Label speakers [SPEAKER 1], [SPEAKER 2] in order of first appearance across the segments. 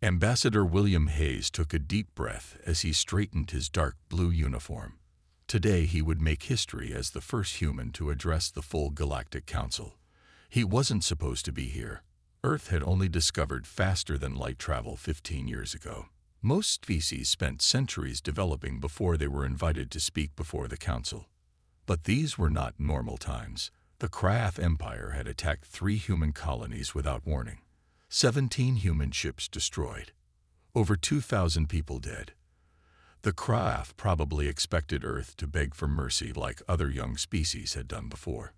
[SPEAKER 1] Ambassador William Hayes took a deep breath as he straightened his dark blue uniform. Today he would make history as the first human to address the full Galactic Council. He wasn't supposed to be here. Earth had only discovered faster-than-light travel 15 years ago. Most species spent centuries developing before they were invited to speak before the Council. But these were not normal times. The Krath Empire had attacked 3 human colonies without warning. 17 human ships destroyed. Over 2,000 people dead. The Krath probably expected Earth to beg for mercy like other young species had done before.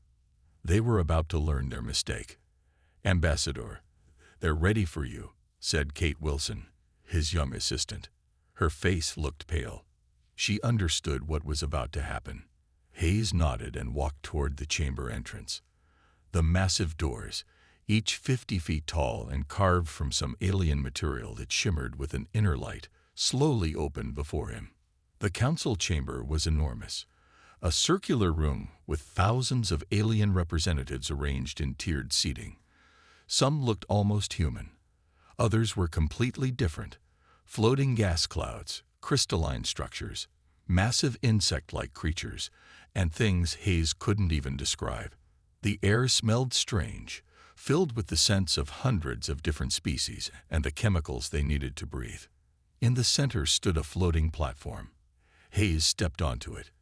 [SPEAKER 1] They were about to learn their mistake. "Ambassador, they're ready for you," said Kate Wilson, his young assistant. Her face looked pale. She understood what was about to happen. Hayes nodded and walked toward the chamber entrance. The massive doors, each 50 feet tall and carved from some alien material that shimmered with an inner light, slowly opened before him. The council chamber was enormous, a circular room with thousands of alien representatives arranged in tiered seating. Some looked almost human. Others were completely different: floating gas clouds, crystalline structures, massive insect-like creatures, and things Hayes couldn't even describe. The air smelled strange, filled with the scents of hundreds of different species and the chemicals they needed to breathe. In the center stood a floating platform. Hayes stepped onto it,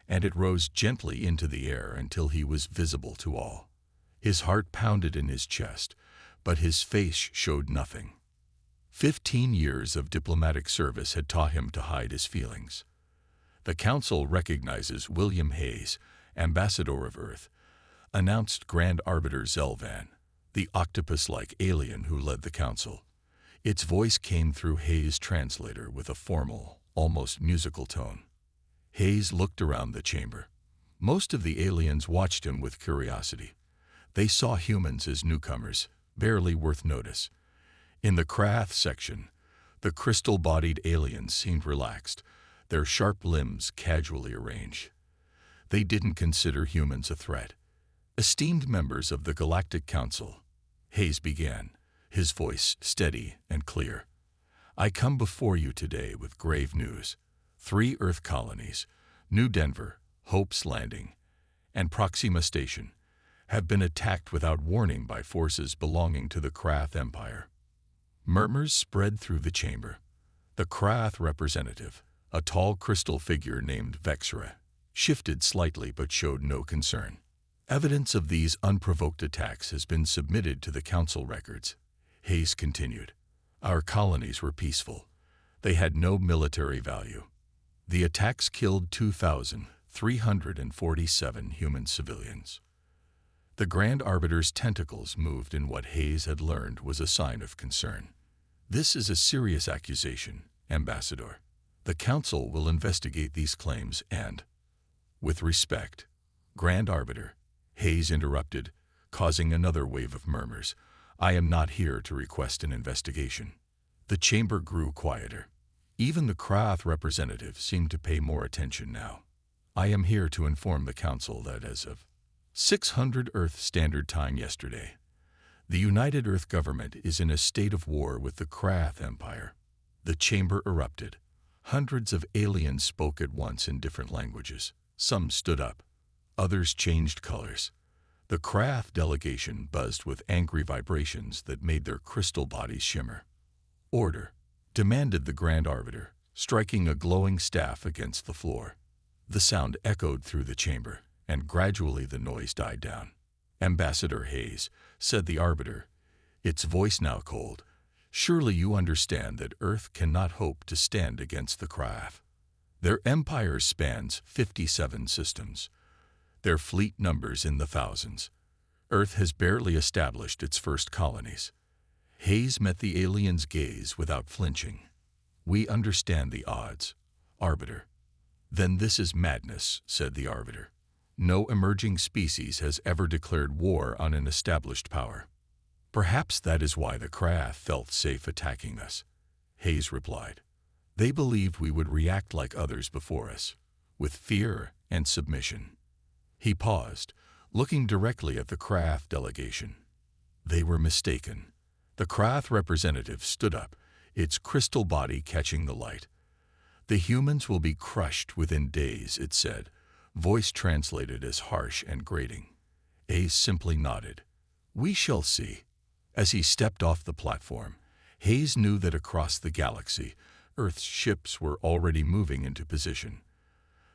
[SPEAKER 1] and it rose gently into the air until he was visible to all. His heart pounded in his chest, but his face showed nothing. 15 years of diplomatic service had taught him to hide his feelings. The Council recognizes William Hayes, Ambassador of Earth, announced Grand Arbiter Zelvan, the octopus-like alien who led the Council. Its voice came through Hayes' translator with a formal, almost musical tone. Hayes looked around the chamber. Most of the aliens watched him with curiosity. They saw humans as newcomers, barely worth notice. In the Krath section, the crystal-bodied aliens seemed relaxed, their sharp limbs casually arranged. They didn't consider humans a threat. "Esteemed members of the Galactic Council," Hayes began, his voice steady and clear, "I come before you today with grave news. 3 Earth colonies, New Denver, Hope's Landing, and Proxima Station, have been attacked without warning by forces belonging to the Krath Empire." Murmurs spread through the chamber. The Krath representative, a tall crystal figure named Vexra, shifted slightly but showed no concern. "Evidence of these unprovoked attacks has been submitted to the Council records," Hayes continued. "Our colonies were peaceful. They had no military value. The attacks killed 2,347 human civilians." The Grand Arbiter's tentacles moved in what Hayes had learned was a sign of concern. "This is a serious accusation, Ambassador. The Council will investigate these claims and—" "With respect, Grand Arbiter," Hayes interrupted, causing another wave of murmurs, "I am not here to request an investigation." The chamber grew quieter. Even the Krath representative seemed to pay more attention now. "I am here to inform the Council that as of 600 Earth Standard Time yesterday, the United Earth Government is in a state of war with the Krath Empire." The chamber erupted. Hundreds of aliens spoke at once in different languages. Some stood up. Others changed colors. The Krath delegation buzzed with angry vibrations that made their crystal bodies shimmer. "Order," demanded the Grand Arbiter, striking a glowing staff against the floor. The sound echoed through the chamber, and gradually the noise died down. "Ambassador Hayes," said the Arbiter, its voice now cold, "surely you understand that Earth cannot hope to stand against the Krath. Their empire spans 57 systems. Their fleet numbers in the thousands. Earth has barely established its first colonies." Hayes met the alien's gaze without flinching. "We understand the odds, Arbiter." "Then this is madness," said the Arbiter. "No emerging species has ever declared war on an established power." "Perhaps that is why the Krath felt safe attacking us," Hayes replied. "They believed we would react like others before us, with fear and submission." He paused, looking directly at the Krath delegation. They were mistaken. The Krath representative stood up, its crystal body catching the light. "The humans will be crushed within days," it said, voice translated as harsh and grating. Hayes simply nodded. "We shall see." As he stepped off the platform, Hayes knew that across the galaxy, Earth's ships were already moving into position.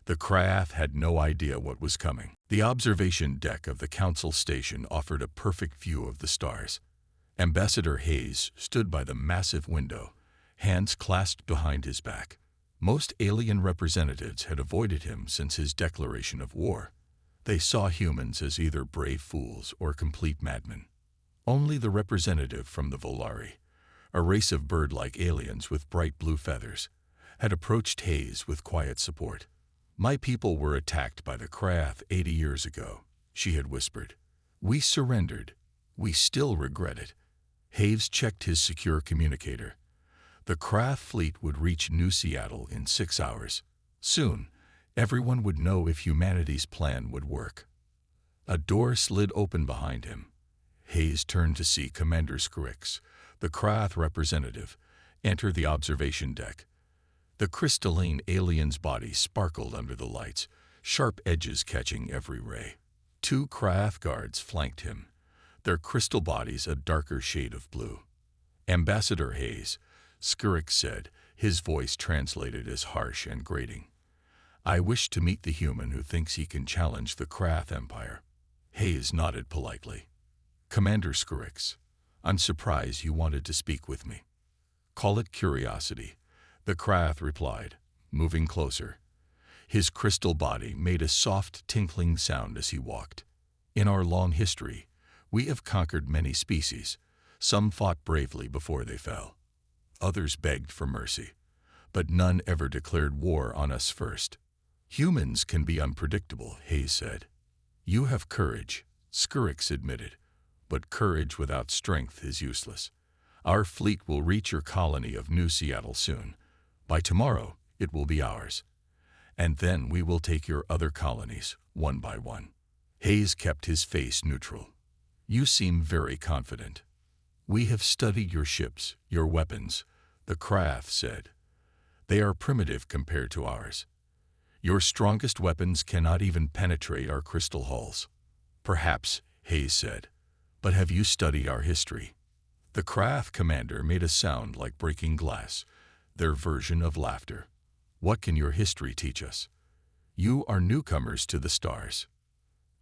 [SPEAKER 1] The craft had no idea what was coming. The observation deck of the Council station offered a perfect view of the stars. Ambassador Hayes stood by the massive window, hands clasped behind his back. Most alien representatives had avoided him since his declaration of war. They saw humans as either brave fools or complete madmen. Only the representative from the Volari, a race of bird-like aliens with bright blue feathers, had approached Hayes with quiet support. "My people were attacked by the craft 80 years ago," she had whispered. "We surrendered. We still regret it." Hayes checked his secure communicator. The craft fleet would reach New Seattle in 6 hours. Soon, everyone would know if humanity's plan would work. A door slid open behind him. Hayes turned to see Commander Scrix, the craft representative, enter the observation deck. The crystalline alien's body sparkled under the lights, sharp edges catching every ray. 2 craft guards flanked him, their crystal bodies a darker shade of blue. "Ambassador Hayes," Scrix said, his voice translated as harsh and grating. "I wish to meet the human who thinks he can challenge the craft empire." Hayes nodded politely. "Commander Scrix, I'm surprised you wanted to speak with me." "Call it curiosity," the craft replied, moving closer. His crystal body made a soft tinkling sound as he walked. "In our long history, we have conquered many species. Some fought bravely before they fell. Others begged for mercy, but none ever declared war on us first." "Humans can be unpredictable," Hayes said. "You have courage," Scrix admitted, "but courage without strength is useless. Our fleet will reach your colony of New Seattle soon. By tomorrow, it will be ours. And then we will take your other colonies, one by one." Hayes kept his face neutral. "You seem very confident." "We have studied your ships, your weapons," the craft said. "They are primitive compared to ours. Your strongest weapons cannot even penetrate our crystal hulls." "Perhaps," Hayes said, "but have you studied our history?" The craft commander made a sound like breaking glass, their version of laughter. "What can your history teach us? You are newcomers to the stars."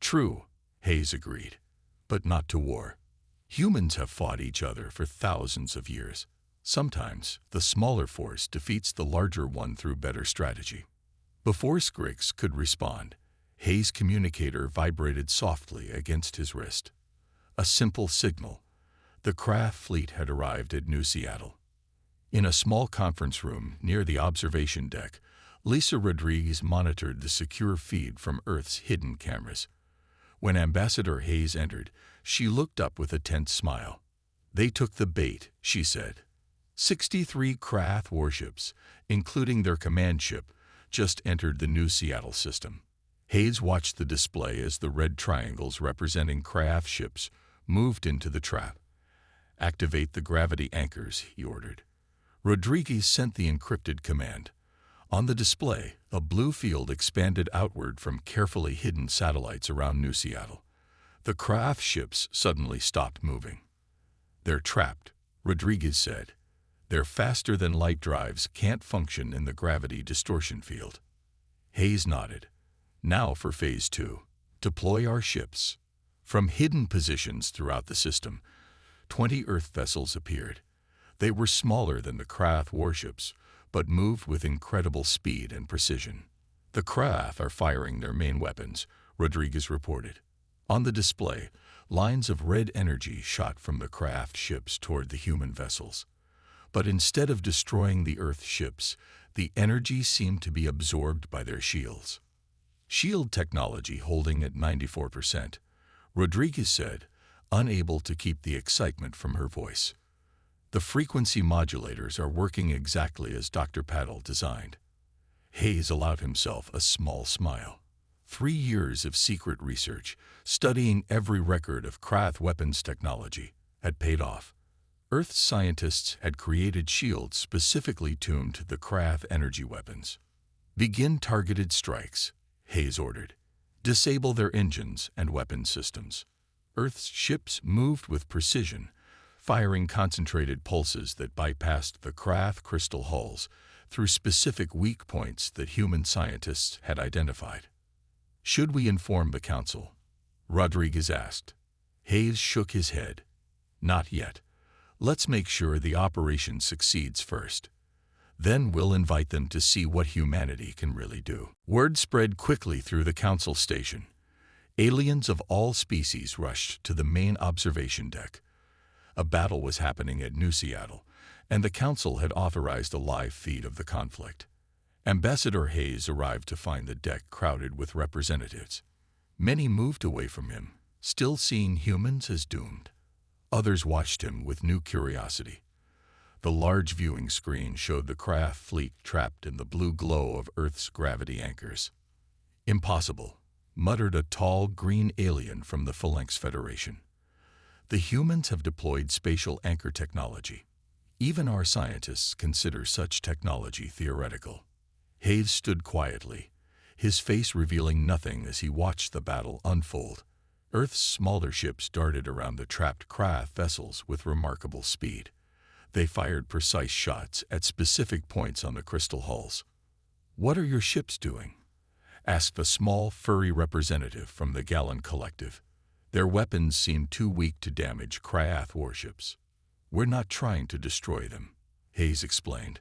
[SPEAKER 1] "True," Hayes agreed, "but not to war. Humans have fought each other for thousands of years. Sometimes, the smaller force defeats the larger one through better strategy." Before Scrix could respond, Hayes' communicator vibrated softly against his wrist. A simple signal. The craft fleet had arrived at New Seattle. In a small conference room near the observation deck, Lisa Rodriguez monitored the secure feed from Earth's hidden cameras. When Ambassador Hayes entered, she looked up with a tense smile. "They took the bait," she said. 63 craft warships, including their command ship, just entered the New Seattle system. Hayes watched the display as the red triangles representing craft ships moved into the trap. "Activate the gravity anchors," he ordered. Rodriguez sent the encrypted command. On the display, a blue field expanded outward from carefully hidden satellites around New Seattle. The craft ships suddenly stopped moving. "They're trapped," Rodriguez said. "Their faster-than-light drives can't function in the gravity distortion field." Hayes nodded. "Now for Phase 2. Deploy our ships." From hidden positions throughout the system, 20 Earth vessels appeared. They were smaller than the craft warships, but moved with incredible speed and precision. "The craft are firing their main weapons," Rodriguez reported. On the display, lines of red energy shot from the craft ships toward the human vessels. But instead of destroying the Earth ships, the energy seemed to be absorbed by their shields. "Shield technology holding at 94%, Rodriguez said, unable to keep the excitement from her voice. "The frequency modulators are working exactly as Dr. Paddle designed." Hayes allowed himself a small smile. 3 years of secret research, studying every record of craft weapons technology, had paid off. Earth's scientists had created shields specifically tuned to the Krath energy weapons. "Begin targeted strikes," Hayes ordered. "Disable their engines and weapon systems." Earth's ships moved with precision, firing concentrated pulses that bypassed the Krath crystal hulls through specific weak points that human scientists had identified. "Should we inform the Council?" Rodriguez asked. Hayes shook his head. "Not yet. Let's make sure the operation succeeds first. Then we'll invite them to see what humanity can really do." Word spread quickly through the Council station. Aliens of all species rushed to the main observation deck. A battle was happening at New Seattle, and the Council had authorized a live feed of the conflict. Ambassador Hayes arrived to find the deck crowded with representatives. Many moved away from him, still seeing humans as doomed. Others watched him with new curiosity. The large viewing screen showed the Krath fleet trapped in the blue glow of Earth's gravity anchors. "Impossible," muttered a tall green alien from the Phalanx Federation. "The humans have deployed spatial anchor technology. Even our scientists consider such technology theoretical." Hayes stood quietly, his face revealing nothing as he watched the battle unfold. Earth's smaller ships darted around the trapped Krath vessels with remarkable speed. They fired precise shots at specific points on the crystal hulls. "What are your ships doing?" asked a small, furry representative from the Gallon Collective. "Their weapons seemed too weak to damage Krath warships." "We're not trying to destroy them," Hayes explained.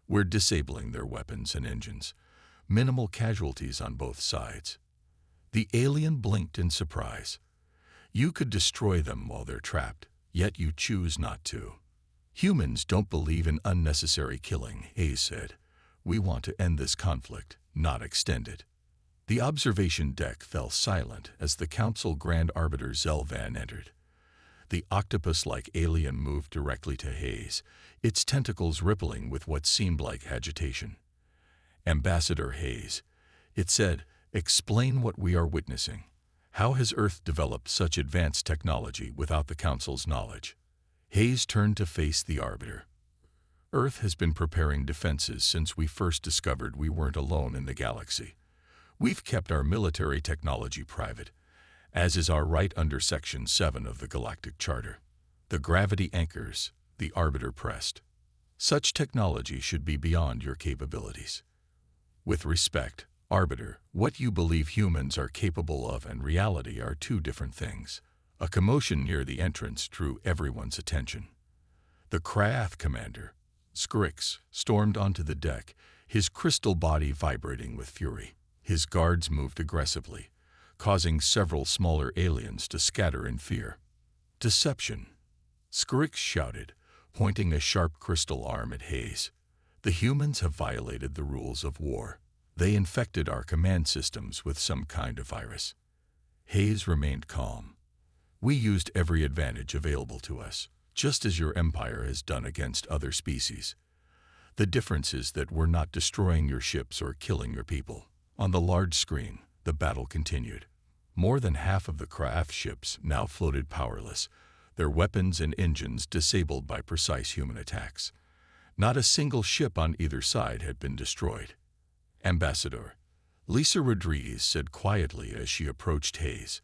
[SPEAKER 1] "We're disabling their weapons and engines. Minimal casualties on both sides." The alien blinked in surprise. "You could destroy them while they're trapped, yet you choose not to." "Humans don't believe in unnecessary killing," Hayes said. "We want to end this conflict, not extend it." The observation deck fell silent as the Council Grand Arbiter Zelvan entered. The octopus-like alien moved directly to Hayes, its tentacles rippling with what seemed like agitation. "Ambassador Hayes," it said, "explain what we are witnessing. How has Earth developed such advanced technology without the Council's knowledge?" Hayes turned to face the Arbiter. "Earth has been preparing defenses since we first discovered we weren't alone in the galaxy. We've kept our military technology private, as is our right under Section 7 of the Galactic Charter. The gravity anchors," the Arbiter pressed. "Such technology should be beyond your capabilities. With respect, Arbiter, what you believe humans are capable of and reality are two different things." A commotion near the entrance drew everyone's attention. The Krath commander, Scrix, stormed onto the deck, his crystal body vibrating with fury. His guards moved aggressively, causing several smaller aliens to scatter in fear. "Deception," Scrix shouted, pointing a sharp crystal arm at Hayes. "The humans have violated the rules of war. They infected our command systems with some kind of virus." Hayes remained calm. "We used every advantage available to us, just as your empire has done against other species. The difference is that we're not destroying your ships or killing your people." On the large screen, the battle continued. More than half of the Krath ships now floated powerless, their weapons and engines disabled by precise human attacks. Not a single ship on either side had been destroyed. "Ambassador," Lisa Rodriguez said quietly as she approached Hayes.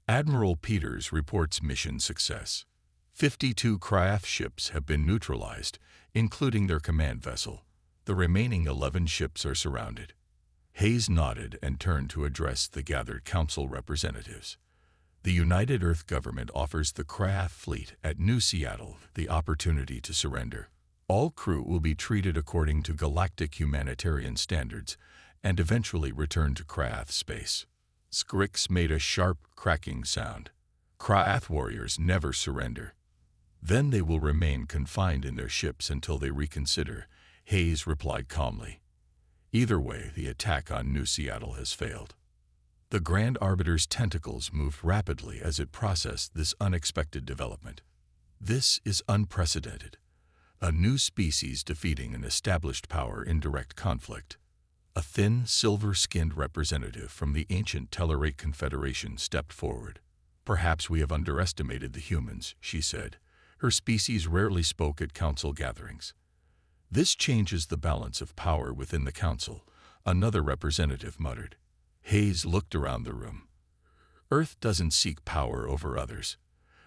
[SPEAKER 1] "Admiral Peters reports mission success. 52 Krath ships have been neutralized, including their command vessel. The remaining 11 ships are surrounded." Hayes nodded and turned to address the gathered Council representatives. "The United Earth Government offers the Krath fleet at New Seattle the opportunity to surrender. All crew will be treated according to galactic humanitarian standards and eventually return to Krath space." Scrix made a sharp, cracking sound. "Krath warriors never surrender." "Then they will remain confined in their ships until they reconsider," Hayes replied calmly. "Either way, the attack on New Seattle has failed." The Grand Arbiter's tentacles moved rapidly as it processed this unexpected development. "This is unprecedented. A new species defeating an established power in direct conflict." A thin, silver-skinned representative from the ancient Tellarate Confederation stepped forward. "Perhaps we have underestimated the humans," she said, Her species rarely spoke at council gatherings. This changes the balance of power within the council, another representative muttered. Hayes looked around the room. Earth doesn't seek power over others.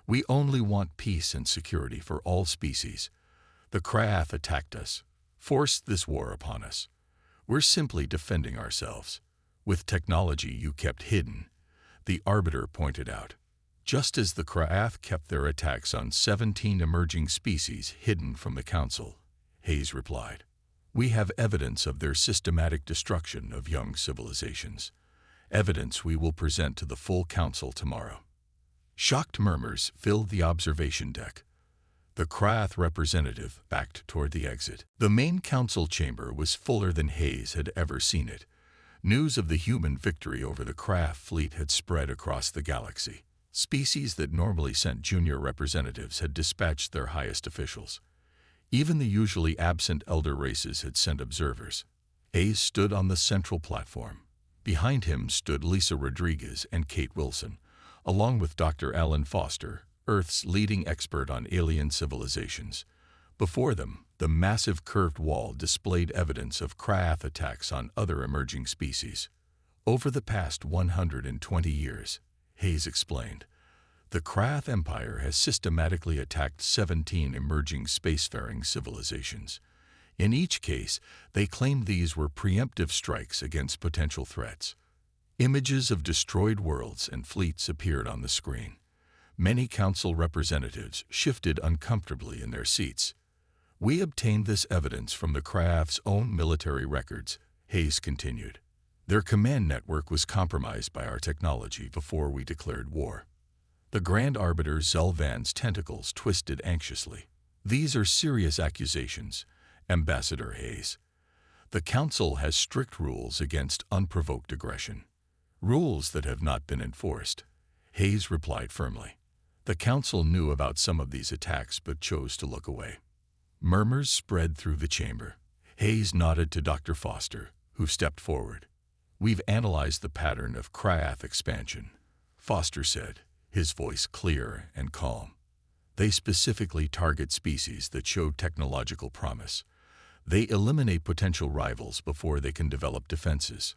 [SPEAKER 1] We only want peace and security for all species. The Krath attacked us, forced this war upon us. We're simply defending ourselves. With technology you kept hidden, the Arbiter pointed out. Just as the Krath kept their attacks on 17 emerging species hidden from the Council, Hayes replied. We have evidence of their systematic destruction of young civilizations. Evidence we will present to the full Council tomorrow. Shocked murmurs filled the observation deck. The Krath representative backed toward the exit. The main council chamber was fuller than Hayes had ever seen it. News of the human victory over the Krath fleet had spread across the galaxy. Species that normally sent junior representatives had dispatched their highest officials. Even the usually absent elder races had sent observers. Hayes stood on the central platform. Behind him stood Lisa Rodriguez and Kate Wilson, along with Dr. Alan Foster, Earth's leading expert on alien civilizations. Before them, the massive curved wall displayed evidence of Krath attacks on other emerging species. Over the past 120 years, Hayes explained, the Krath Empire has systematically attacked 17 emerging spacefaring civilizations. In each case, they claimed these were preemptive strikes against potential threats. Images of destroyed worlds and fleets appeared on the screen. Many council representatives shifted uncomfortably in their seats. We obtained this evidence from the Krath's own military records, Hayes continued. Their command network was compromised by our technology before we declared war. The Grand Arbiter Zelvan's tentacles twisted anxiously. These are serious accusations, Ambassador Hayes. The Council has strict rules against unprovoked aggression. Rules that have not been enforced, Hayes replied firmly. The Council knew about some of these attacks but chose to look away. Murmurs spread through the chamber. Hayes nodded to Dr. Foster, who stepped forward. We've analyzed the pattern of Krath expansion, Foster said, his voice clear and calm. They specifically target species that show technological promise. They eliminate potential rivals before they can develop defenses.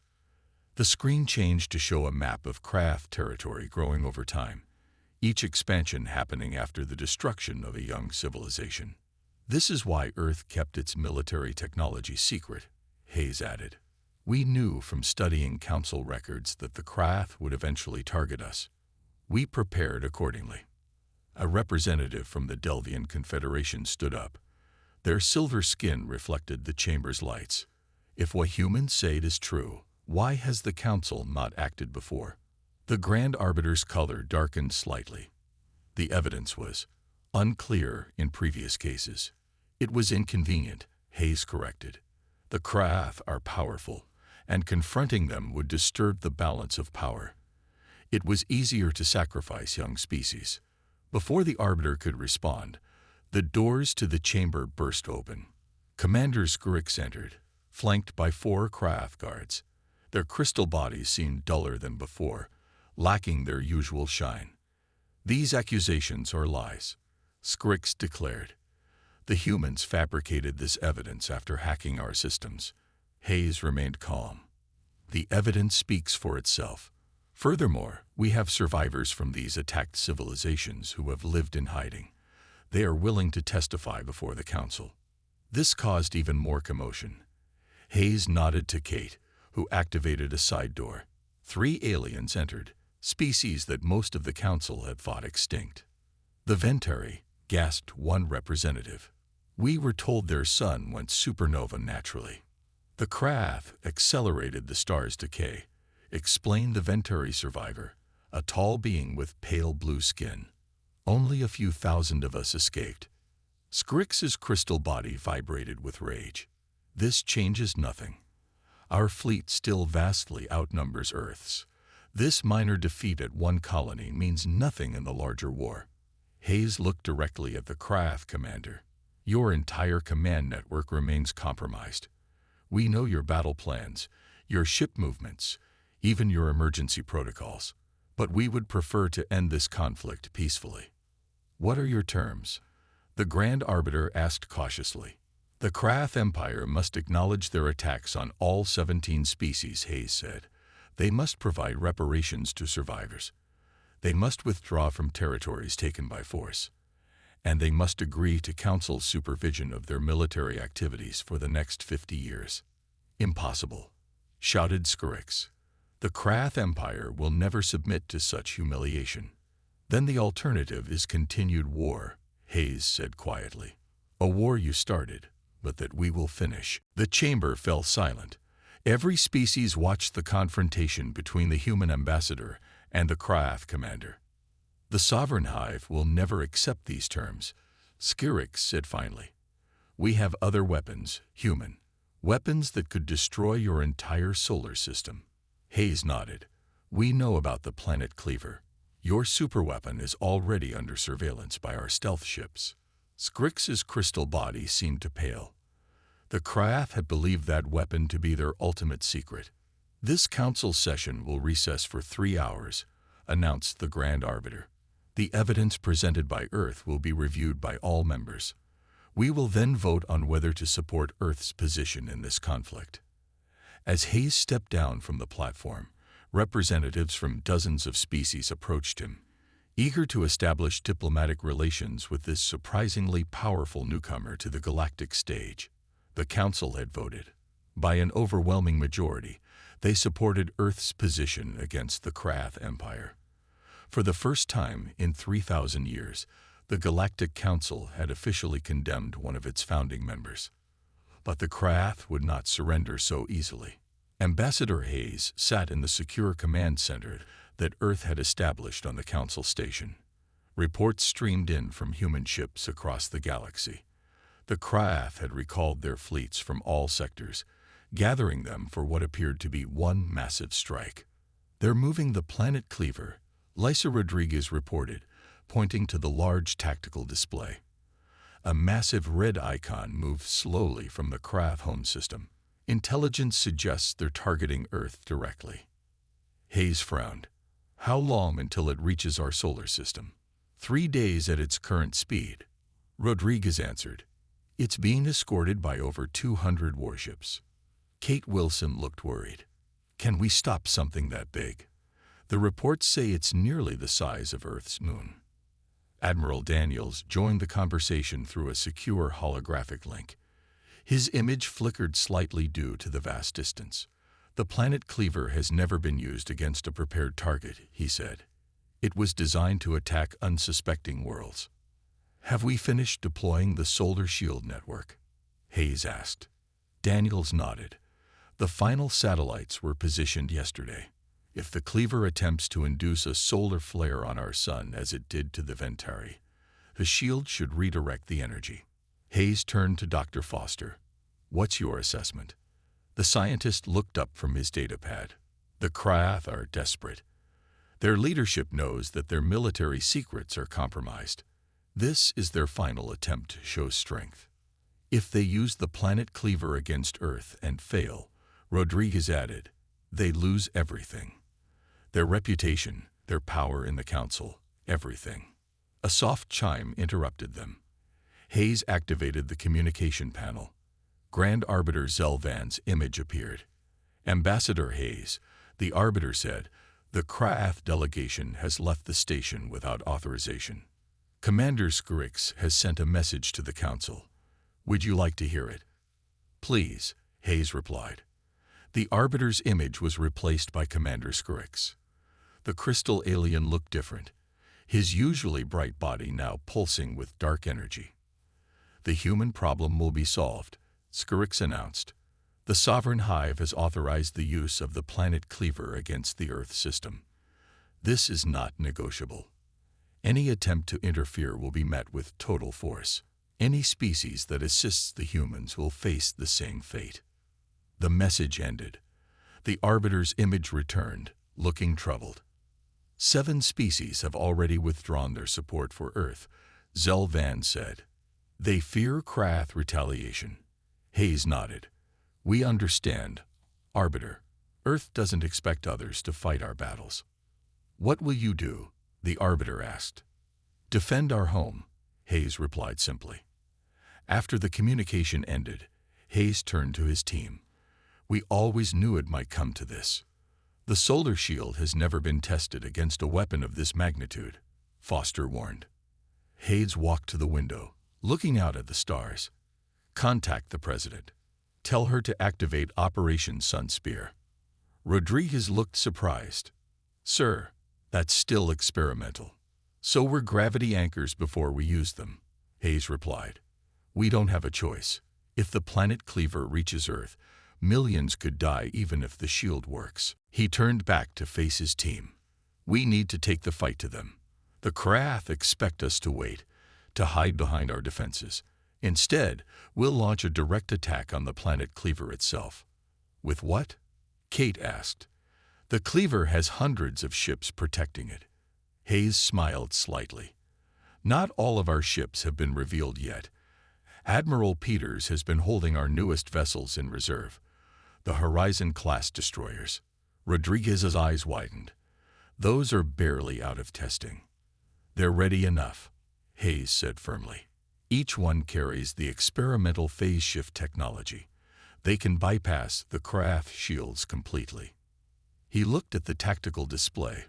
[SPEAKER 1] The screen changed to show a map of Krath territory growing over time, each expansion happening after the destruction of a young civilization. This is why Earth kept its military technology secret, Hayes added. We knew from studying Council records that the Krath would eventually target us. We prepared accordingly. A representative from the Delvian Confederation stood up. Their silver skin reflected the chamber's lights. If what humans say is true, why has the Council not acted before? The Grand Arbiter's color darkened slightly. The evidence was unclear in previous cases. It was inconvenient, Hayes corrected. The Krath are powerful, and confronting them would disturb the balance of power. It was easier to sacrifice young species. Before the Arbiter could respond, the doors to the chamber burst open. Commander Skrix entered, flanked by 4 Krath guards. Their crystal bodies seemed duller than before, lacking their usual shine. These accusations are lies, Skrix declared. The humans fabricated this evidence after hacking our systems. Hayes remained calm. The evidence speaks for itself. Furthermore, we have survivors from these attacked civilizations who have lived in hiding. They are willing to testify before the Council. This caused even more commotion. Hayes nodded to Kate, who activated a side door. 3 aliens entered, species that most of the Council had thought extinct. The Ventari, gasped one representative. We were told their sun went supernova naturally. The Krath accelerated the star's decay, explained the Ventari survivor, a tall being with pale blue skin. Only a few thousand of us escaped. Skrix's crystal body vibrated with rage. This changes nothing. Our fleet still vastly outnumbers Earth's. This minor defeat at one colony means nothing in the larger war. Hayes looked directly at the Krath commander. Your entire command network remains compromised. We know your battle plans, your ship movements, even your emergency protocols. But we would prefer to end this conflict peacefully. What are your terms? The Grand Arbiter asked cautiously. The Krath Empire must acknowledge their attacks on all 17 species, Hayes said. They must provide reparations to survivors. They must withdraw from territories taken by force. And they must agree to Council's supervision of their military activities for the next 50 years. Impossible, shouted Skirix. The Krath Empire will never submit to such humiliation. Then the alternative is continued war, Hayes said quietly. A war you started, but that we will finish. The chamber fell silent. Every species watched the confrontation between the human ambassador and the Krath commander. The Sovereign Hive will never accept these terms, Skirix said finally. We have other weapons, human. Weapons that could destroy your entire solar system. Hayes nodded. We know about the planet Cleaver. Your superweapon is already under surveillance by our stealth ships. Skirix's crystal body seemed to pale. The Krath had believed that weapon to be their ultimate secret. This council session will recess for 3 hours, announced the Grand Arbiter. The evidence presented by Earth will be reviewed by all members. We will then vote on whether to support Earth's position in this conflict. As Hayes stepped down from the platform, representatives from dozens of species approached him, eager to establish diplomatic relations with this surprisingly powerful newcomer to the galactic stage. The Council had voted. By an overwhelming majority, they supported Earth's position against the Krath Empire. For the first time in 3,000 years, the Galactic Council had officially condemned one of its founding members. But the Krath would not surrender so easily. Ambassador Hayes sat in the secure command center that Earth had established on the Council station. Reports streamed in from human ships across the galaxy. The Krath had recalled their fleets from all sectors, gathering them for what appeared to be one massive strike. They're moving the planet Cleaver, Lysa Rodriguez reported, pointing to the large tactical display. A massive red icon moves slowly from the Krath home system. Intelligence suggests they're targeting Earth directly. Hayes frowned. How long until it reaches our solar system? 3 days at its current speed. Rodriguez answered. It's being escorted by over 200 warships. Kate Wilson looked worried. Can we stop something that big? The reports say it's nearly the size of Earth's moon. Admiral Daniels joined the conversation through a secure holographic link. His image flickered slightly due to the vast distance. The planet Cleaver has never been used against a prepared target, he said. It was designed to attack unsuspecting worlds. Have we finished deploying the solar shield network? Hayes asked. Daniels nodded. The final satellites were positioned yesterday. If the Cleaver attempts to induce a solar flare on our sun as it did to the Ventari, the shield should redirect the energy. Hayes turned to Dr. Foster. What's your assessment? The scientist looked up from his datapad. The Krath are desperate. Their leadership knows that their military secrets are compromised. This is their final attempt to show strength. If they use the planet Cleaver against Earth and fail, Rodriguez added, they lose everything. Their reputation, their power in the Council, everything. A soft chime interrupted them. Hayes activated the communication panel. Grand Arbiter Zelvan's image appeared. Ambassador Hayes, the Arbiter said, the Krath delegation has left the station without authorization. Commander Skirix has sent a message to the Council. Would you like to hear it? Please, Hayes replied. The Arbiter's image was replaced by Commander Skirix. The crystal alien looked different, his usually bright body now pulsing with dark energy. The human problem will be solved, Skirix announced. The Sovereign Hive has authorized the use of the planet Cleaver against the Earth system. This is not negotiable. Any attempt to interfere will be met with total force. Any species that assists the humans will face the same fate. The message ended. The Arbiter's image returned, looking troubled. 7 species have already withdrawn their support for Earth, Zelvan said. They fear Krath retaliation. Hayes nodded. We understand, Arbiter. Earth doesn't expect others to fight our battles. What will you do? The Arbiter asked. Defend our home. Hayes replied simply. After the communication ended, Hayes turned to his team. We always knew it might come to this. The solar shield has never been tested against a weapon of this magnitude, Foster warned. Hayes walked to the window, looking out at the stars. Contact the president. Tell her to activate Operation Sun Spear. Rodriguez looked surprised. Sir, that's still experimental. So were gravity anchors before we used them, Hayes replied. We don't have a choice. If the planet cleaver reaches Earth, millions could die even if the shield works. He turned back to face his team. We need to take the fight to them. The Krath expect us to wait, to hide behind our defenses. Instead, we'll launch a direct attack on the planet cleaver itself. With what? Kate asked. The cleaver has hundreds of ships protecting it. Hayes smiled slightly. Not all of our ships have been revealed yet. Admiral Peters has been holding our newest vessels in reserve, the Horizon-class destroyers. Rodriguez's eyes widened. Those are barely out of testing. They're ready enough, Hayes said firmly. Each one carries the experimental phase shift technology. They can bypass the Krath shields completely. He looked at the tactical display,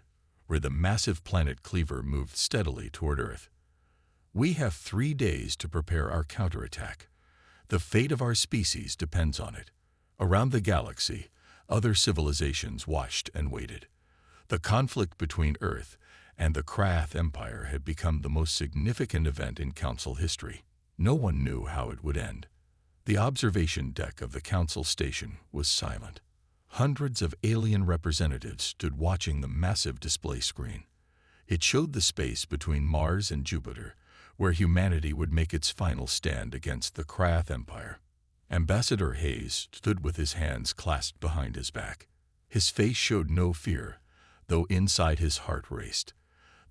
[SPEAKER 1] where the massive planet cleaver moved steadily toward Earth. We have 3 days to prepare our counterattack. The fate of our species depends on it. Around the galaxy, other civilizations watched and waited. The conflict between Earth and the Krath Empire had become the most significant event in Council history. No one knew how it would end. The observation deck of the Council station was silent. Hundreds of alien representatives stood watching the massive display screen. It showed the space between Mars and Jupiter, where humanity would make its final stand against the Krath Empire. Ambassador Hayes stood with his hands clasped behind his back. His face showed no fear, though inside his heart raced.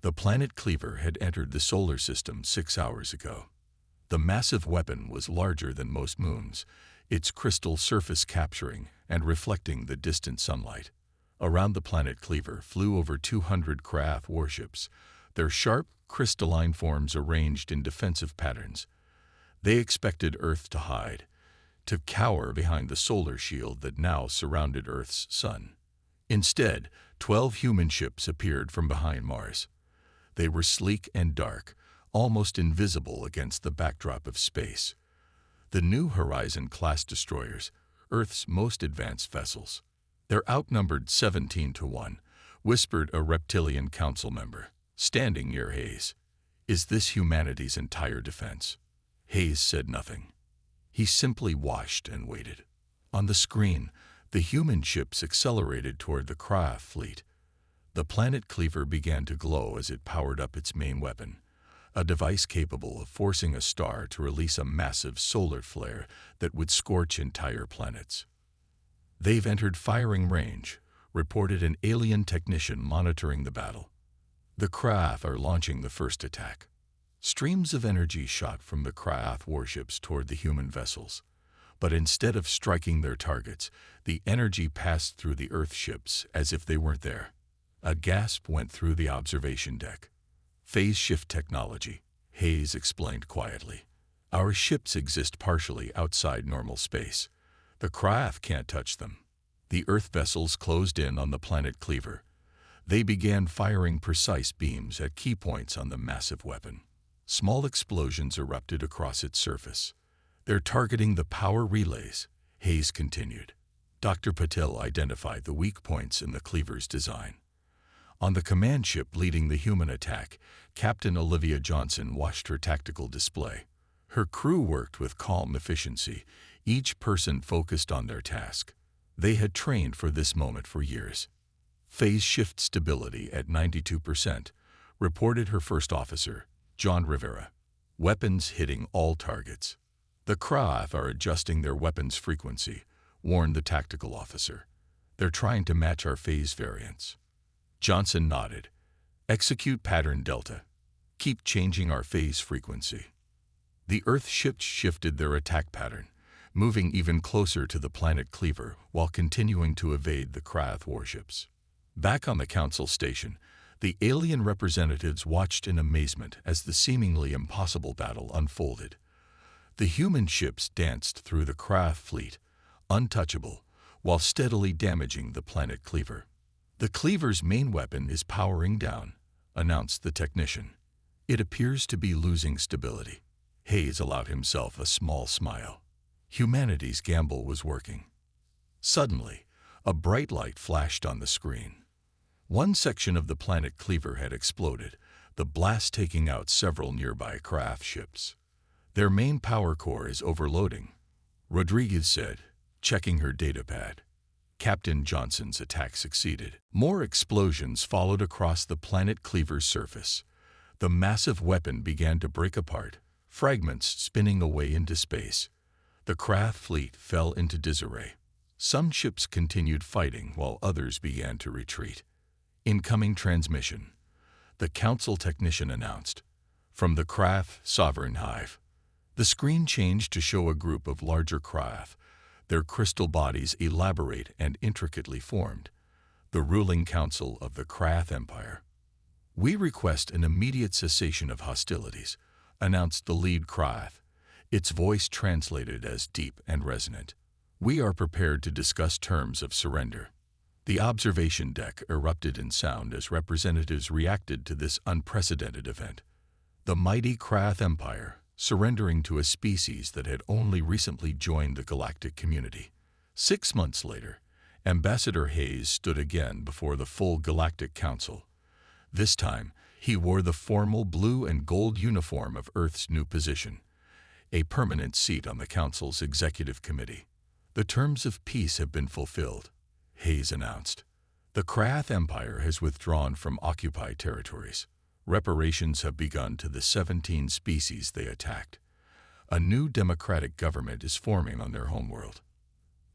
[SPEAKER 1] The planet cleaver had entered the solar system 6 hours ago. The massive weapon was larger than most moons, its crystal surface capturing and reflecting the distant sunlight. Around the planet cleaver flew over 200 Krath warships, their sharp, crystalline forms arranged in defensive patterns. They expected Earth to hide, to cower behind the solar shield that now surrounded Earth's sun. Instead, 12 human ships appeared from behind Mars. They were sleek and dark, almost invisible against the backdrop of space. The new Horizon-class destroyers, Earth's most advanced vessels. They're outnumbered 17-1, whispered a reptilian council member, standing near Hayes. Is this humanity's entire defense? Hayes said nothing. He simply watched and waited. On the screen, the human ships accelerated toward the Krath fleet. The planet cleaver began to glow as it powered up its main weapon, a device capable of forcing a star to release a massive solar flare that would scorch entire planets. They've entered firing range, reported an alien technician monitoring the battle. The Krath are launching the first attack. Streams of energy shot from the Krath warships toward the human vessels. But instead of striking their targets, the energy passed through the Earth ships as if they weren't there. A gasp went through the observation deck. Phase shift technology, Hayes explained quietly. Our ships exist partially outside normal space. The Krath can't touch them. The Earth vessels closed in on the planet cleaver. They began firing precise beams at key points on the massive weapon. Small explosions erupted across its surface. They're targeting the power relays, Hayes continued. Dr. Patel identified the weak points in the cleaver's design. On the command ship leading the human attack, Captain Olivia Johnson watched her tactical display. Her crew worked with calm efficiency, each person focused on their task. They had trained for this moment for years. Phase shift stability at 92%, reported her first officer, John Rivera. Weapons hitting all targets. The Krath are adjusting their weapons frequency, warned the tactical officer. They're trying to match our phase variants. Johnson nodded. Execute pattern Delta. Keep changing our phase frequency. The Earth ships shifted their attack pattern, moving even closer to the planet cleaver while continuing to evade the Krath warships. Back on the Council station, The alien representatives watched in amazement as the seemingly impossible battle unfolded. The human ships danced through the craft fleet, untouchable, while steadily damaging the planet Cleaver. "The Cleaver's main weapon is powering down," announced the technician. "It appears to be losing stability." Hayes allowed himself a small smile. Humanity's gamble was working. Suddenly, a bright light flashed on the screen. One section of the planet Cleaver had exploded, the blast taking out several nearby craft ships. "Their main power core is overloading," Rodriguez said, checking her datapad. Captain Johnson's attack succeeded. More explosions followed across the planet Cleaver's surface. The massive weapon began to break apart, fragments spinning away into space. The craft fleet fell into disarray. Some ships continued fighting while others began to retreat. "Incoming transmission," the Council technician announced. "From the craft Sovereign Hive." The screen changed to show a group of larger craft, their crystal bodies elaborate and intricately formed. "The ruling council of the Krath Empire. We request an immediate cessation of hostilities," announced the lead Krath, its voice translated as deep and resonant. "We are prepared to discuss terms of surrender." The observation deck erupted in sound as representatives reacted to this unprecedented event. The mighty Krath Empire, surrendering to a species that had only recently joined the galactic community. 6 months later, Ambassador Hayes stood again before the full Galactic Council. This time, he wore the formal blue and gold uniform of Earth's new position, a permanent seat on the Council's executive committee. "The terms of peace have been fulfilled," Hayes announced. "The Krath Empire has withdrawn from occupied territories. Reparations have begun to the 17 species they attacked. A new democratic government is forming on their homeworld."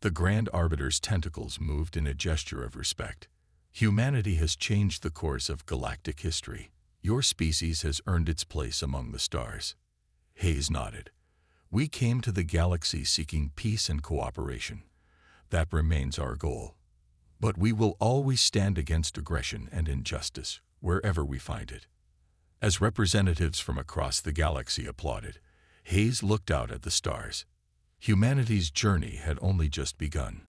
[SPEAKER 1] The Grand Arbiter's tentacles moved in a gesture of respect. "Humanity has changed the course of galactic history. Your species has earned its place among the stars." Hayes nodded. "We came to the galaxy seeking peace and cooperation. That remains our goal. But we will always stand against aggression and injustice, wherever we find it." As representatives from across the galaxy applauded, Hayes looked out at the stars. Humanity's journey had only just begun.